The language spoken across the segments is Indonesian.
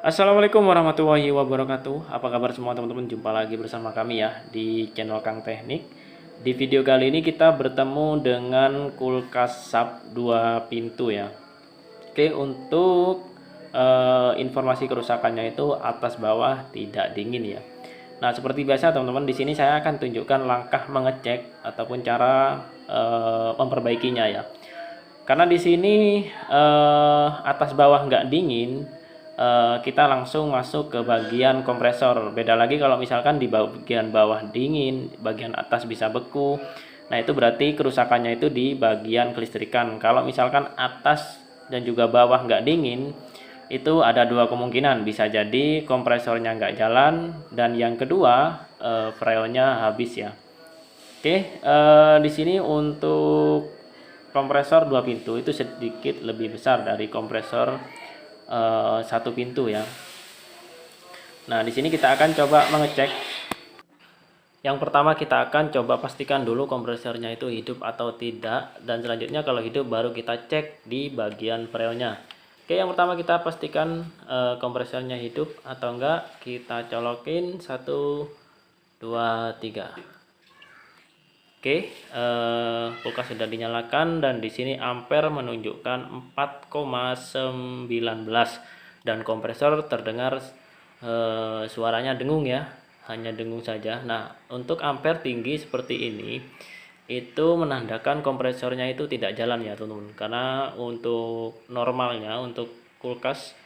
Assalamualaikum warahmatullahi wabarakatuh. Apa kabar semua teman-teman? Jumpa lagi bersama kami ya di channel Kang Teknik. Di video kali ini kita bertemu dengan kulkas SAP 2 pintu ya. Oke, untuk informasi kerusakannya itu atas bawah tidak dingin ya. Nah, seperti biasa teman-teman, di sini saya akan tunjukkan langkah mengecek ataupun cara memperbaikinya ya. Karena di sini atas bawah nggak dingin, kita langsung masuk ke bagian kompresor. Beda lagi kalau misalkan di bagian bawah dingin, bagian atas bisa beku. Nah, itu berarti kerusakannya itu di bagian kelistrikan. Kalau misalkan atas dan juga bawah nggak dingin, itu ada dua kemungkinan. Bisa jadi kompresornya nggak jalan, dan yang kedua freonnya habis ya. Oke, di sini untuk kompresor dua pintu itu sedikit lebih besar dari kompresor satu pintu ya. Nah, di sini kita akan coba mengecek. Yang pertama kita akan coba pastikan dulu kompresornya itu hidup atau tidak, dan selanjutnya kalau hidup baru kita cek di bagian freonnya. Oke, yang pertama kita pastikan kompresornya hidup atau enggak. Kita colokin 1 2 3. Oke, kulkas sudah dinyalakan dan di sini ampere menunjukkan 4,19 dan kompresor terdengar suaranya dengung ya, hanya dengung saja. Nah, untuk ampere tinggi seperti ini itu menandakan kompresornya itu tidak jalan ya teman-teman. Karena untuk normalnya untuk kulkas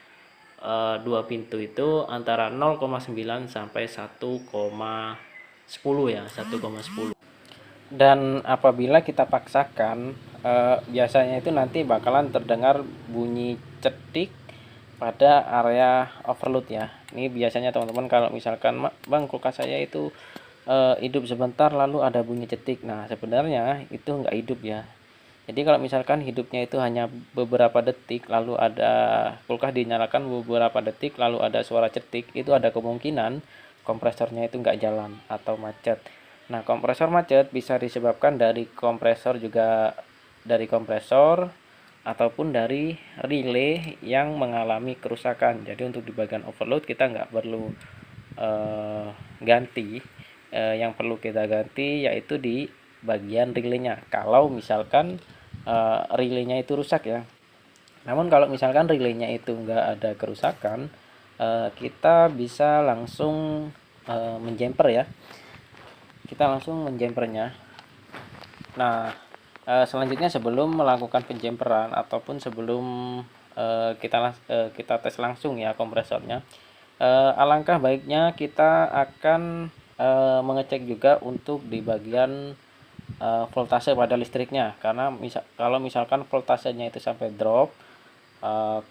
dua pintu itu antara 0,9 sampai 1,10 ya, 1,10. Dan apabila kita paksakan, biasanya itu nanti bakalan terdengar bunyi cetik pada area overload ya. Ini biasanya teman-teman kalau misalkan bang kulkas saya itu hidup sebentar lalu ada bunyi cetik. Nah, sebenarnya itu nggak hidup ya. Jadi kalau misalkan hidupnya itu hanya beberapa detik lalu ada kulkas dinyalakan beberapa detik lalu ada suara cetik, itu ada kemungkinan kompresornya itu nggak jalan atau macet. Nah, kompresor macet bisa disebabkan dari kompresor, juga dari kompresor ataupun dari relay yang mengalami kerusakan. Jadi untuk di bagian overload kita nggak perlu ganti. Yang perlu kita ganti yaitu di bagian relaynya. Kalau misalkan relaynya itu rusak ya. Namun kalau misalkan relaynya itu nggak ada kerusakan, kita bisa langsung menjumper ya. Kita langsung menjumpernya. Nah, selanjutnya sebelum melakukan penjumperan ataupun sebelum kita tes langsung ya kompresornya, alangkah baiknya kita akan mengecek juga untuk di bagian voltase pada listriknya. Karena kalau misalkan voltasenya itu sampai drop,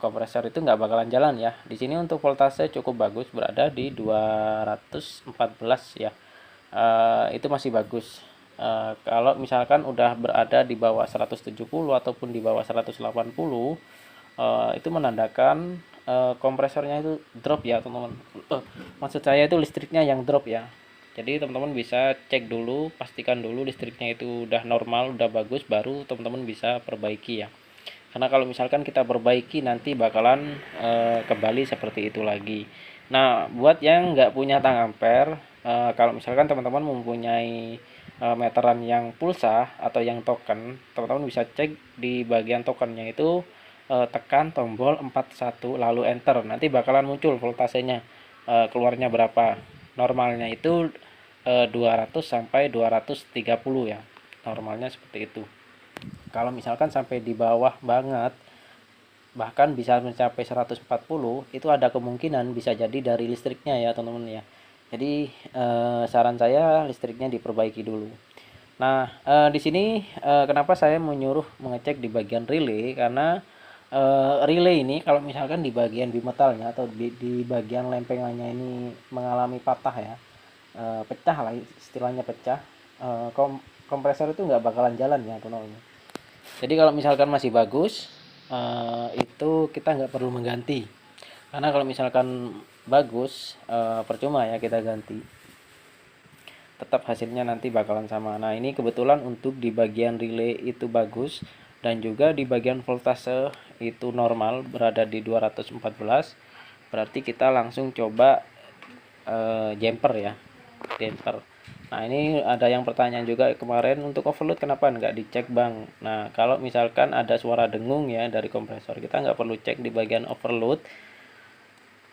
kompresor itu nggak bakalan jalan ya. Di sini untuk voltase cukup bagus, berada di 214 ya. Itu masih bagus. Kalau misalkan udah berada di bawah 170 ataupun di bawah 180, itu menandakan kompresornya itu drop ya teman-teman. Maksud saya itu listriknya yang drop ya. Jadi teman-teman bisa cek dulu, pastikan dulu listriknya itu udah normal, udah bagus, baru teman-teman bisa perbaiki ya. Karena kalau misalkan kita perbaiki nanti bakalan kembali seperti itu lagi. Nah, buat yang nggak punya tang ampere, kalau misalkan teman-teman mempunyai meteran yang pulsa atau yang token, teman-teman bisa cek di bagian tokennya itu, tekan tombol 41 lalu enter, nanti bakalan muncul voltasenya, keluarnya berapa. Normalnya itu 200 sampai 230 ya, normalnya seperti itu. Kalau misalkan sampai di bawah banget, bahkan bisa mencapai 140, itu ada kemungkinan bisa jadi dari listriknya ya teman-teman ya. Jadi saran saya listriknya diperbaiki dulu. Nah, di sini kenapa saya menyuruh mengecek di bagian relay, karena relay ini kalau misalkan di bagian bimetalnya atau di bagian lempengannya ini mengalami patah ya, pecah lah istilahnya, pecah, kompresor itu nggak bakalan jalan ya teman-teman. Jadi kalau misalkan masih bagus, itu kita nggak perlu mengganti. Karena kalau misalkan bagus, percuma ya kita ganti. Tetap hasilnya nanti bakalan sama. Nah, ini kebetulan untuk di bagian relay itu bagus, dan juga di bagian voltase itu normal, berada di 214. berarti kita langsung coba jumper ya, jumper. Nah, ini ada yang pertanyaan juga kemarin, untuk overload kenapa nggak dicek bang? Nah, kalau misalkan ada suara dengung ya dari kompresor, kita nggak perlu cek di bagian overload,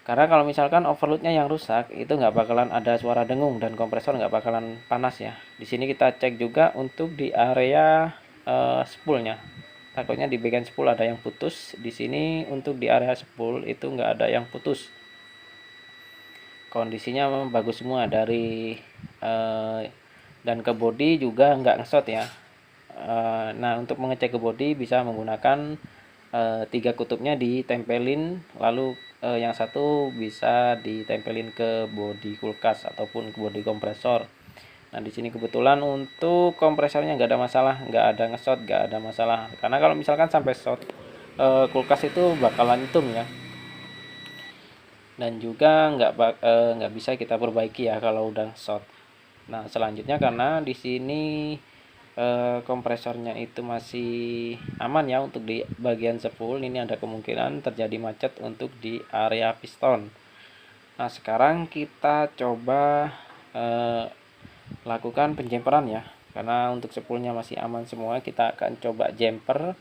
karena kalau misalkan overloadnya yang rusak, itu nggak bakalan ada suara dengung dan kompresor nggak bakalan panas ya. Di sini kita cek juga untuk di area spoolnya. Takutnya di bagian spool ada yang putus. Di sini untuk di area spool itu nggak ada yang putus. Kondisinya bagus semua dari dan ke body juga nggak ngesot ya. Nah, untuk mengecek ke body bisa menggunakan tiga kutupnya ditempelin, lalu yang satu bisa ditempelin ke bodi kulkas ataupun ke bodi kompresor. Nah, di sini kebetulan untuk kompresornya nggak ada masalah, nggak ada ngesot, nggak ada masalah. Karena kalau misalkan sampai shot, kulkas itu bakalan hitam ya. Dan juga nggak bisa kita perbaiki ya kalau udah shot. Nah, selanjutnya karena di sini kompresornya itu masih aman ya untuk di bagian spool, ini ada kemungkinan terjadi macet untuk di area piston. Nah, sekarang kita coba lakukan penjemperan ya, karena untuk spoolnya masih aman semua. Kita akan coba jumper.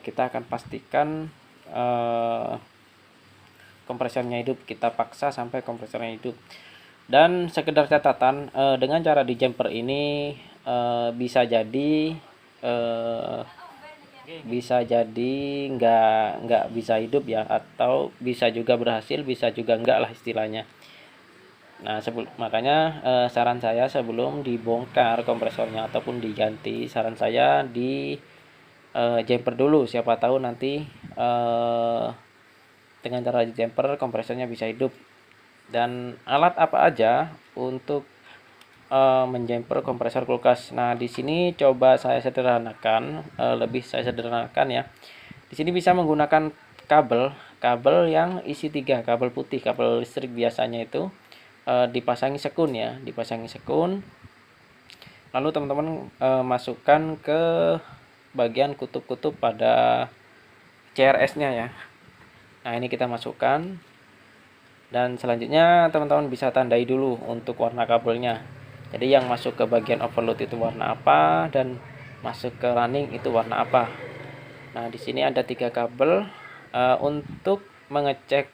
Kita akan pastikan kompresornya hidup, kita paksa sampai kompresornya hidup. Dan sekedar catatan, dengan cara di jumper ini bisa jadi nggak bisa hidup ya, atau bisa juga berhasil, bisa juga enggak lah istilahnya. Nah, makanya saran saya sebelum dibongkar kompresornya ataupun diganti, saran saya di jumper dulu, siapa tahu nanti dengan cara di jumper kompresornya bisa hidup. Dan alat apa aja untuk menjumper kompresor kulkas. Nah, di sini coba saya sederhanakan, lebih saya sederhanakan ya. Di sini bisa menggunakan kabel yang isi 3, kabel putih, kabel listrik biasanya itu dipasangi sekun ya, dipasangi sekun. Lalu teman-teman masukkan ke bagian kutub-kutub pada CRS-nya ya. Nah, ini kita masukkan. Dan selanjutnya teman-teman bisa tandai dulu untuk warna kabelnya. Jadi yang masuk ke bagian overload itu warna apa dan masuk ke running itu warna apa. Nah, di sini ada 3 kabel untuk mengecek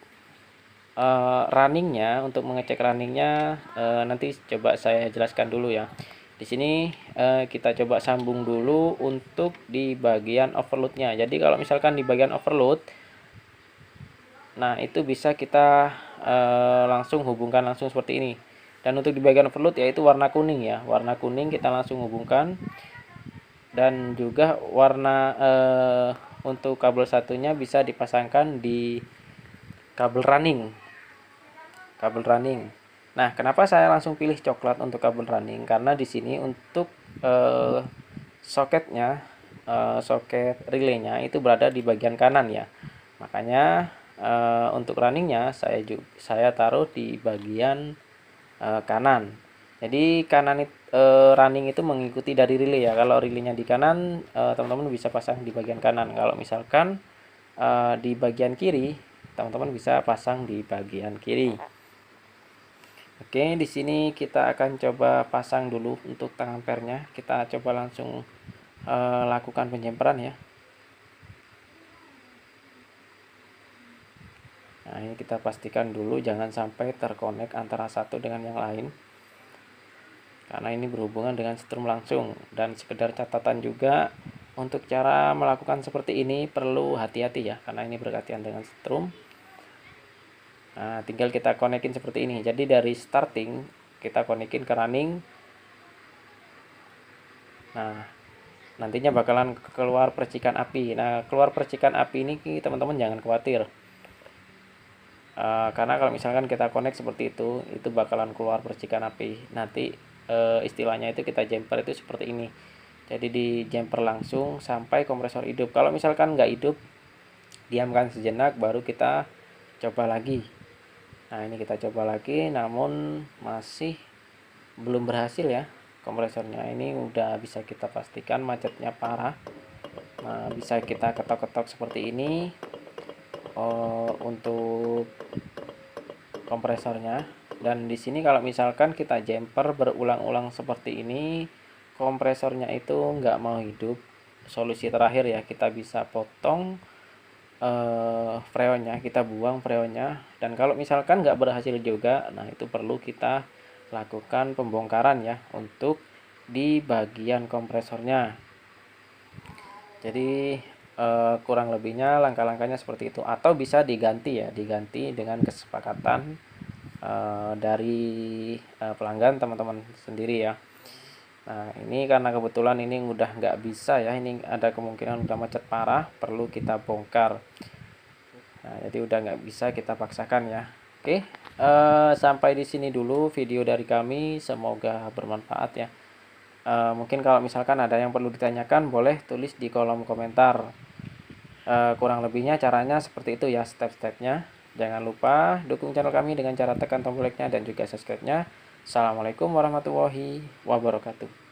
runningnya. Untuk mengecek runningnya nanti coba saya jelaskan dulu ya. Di sini kita coba sambung dulu untuk di bagian overloadnya. Jadi kalau misalkan di bagian overload, nah itu bisa kita langsung hubungkan langsung seperti ini. Dan untuk di bagian overload yaitu warna kuning ya, warna kuning kita langsung hubungkan. Dan juga warna untuk kabel satunya bisa dipasangkan di kabel running. Nah, kenapa saya langsung pilih coklat untuk kabel running? Karena di sini untuk soketnya, soket relaynya itu berada di bagian kanan ya. Makanya untuk runningnya saya taruh di bagian kanan. Jadi running itu mengikuti dari relay ya. Kalau relaynya di kanan, teman-teman bisa pasang di bagian kanan. Kalau misalkan di bagian kiri, teman-teman bisa pasang di bagian kiri. Oke, di sini kita akan coba pasang dulu untuk tang ampernya. Kita coba langsung lakukan penjemperan ya. Nah, ini kita pastikan dulu jangan sampai terkonek antara satu dengan yang lain, karena ini berhubungan dengan setrum langsung. Dan sekedar catatan juga, untuk cara melakukan seperti ini perlu hati-hati ya, karena ini berkaitan dengan setrum. Nah, tinggal kita konekin seperti ini. Jadi dari starting kita konekin ke running. Nah, nantinya bakalan keluar percikan api. Nah, keluar percikan api ini teman-teman jangan khawatir. Karena kalau misalkan kita connect seperti itu bakalan keluar percikan api. Nanti istilahnya itu kita jumper itu seperti ini. Jadi di jumper langsung sampai kompresor hidup. Kalau misalkan nggak hidup, diamkan sejenak baru kita coba lagi. Nah, ini kita coba lagi, namun masih belum berhasil ya kompresornya. Ini udah bisa kita pastikan macetnya parah. Nah, bisa kita ketok-ketok seperti ini untuk kompresornya. Dan di sini kalau misalkan kita jumper berulang-ulang seperti ini, kompresornya itu nggak mau hidup. Solusi terakhir ya, kita bisa potong freonnya, kita buang freonnya. Dan kalau misalkan nggak berhasil juga, nah itu perlu kita lakukan pembongkaran ya untuk di bagian kompresornya. Jadi kurang lebihnya langkah-langkahnya seperti itu, atau bisa diganti ya, diganti dengan kesepakatan dari pelanggan teman-teman sendiri ya. Nah ini karena kebetulan ini udah nggak bisa ya, ini ada kemungkinan udah macet parah, perlu kita bongkar. Nah jadi udah nggak bisa kita paksakan ya. Oke, sampai di sini dulu video dari kami, semoga bermanfaat ya. Mungkin kalau misalkan ada yang perlu ditanyakan, boleh tulis di kolom komentar. Kurang lebihnya caranya seperti itu ya, step-stepnya. Jangan lupa dukung channel kami dengan cara tekan tombol like-nya dan juga subscribe-nya. Assalamualaikum warahmatullahi wabarakatuh.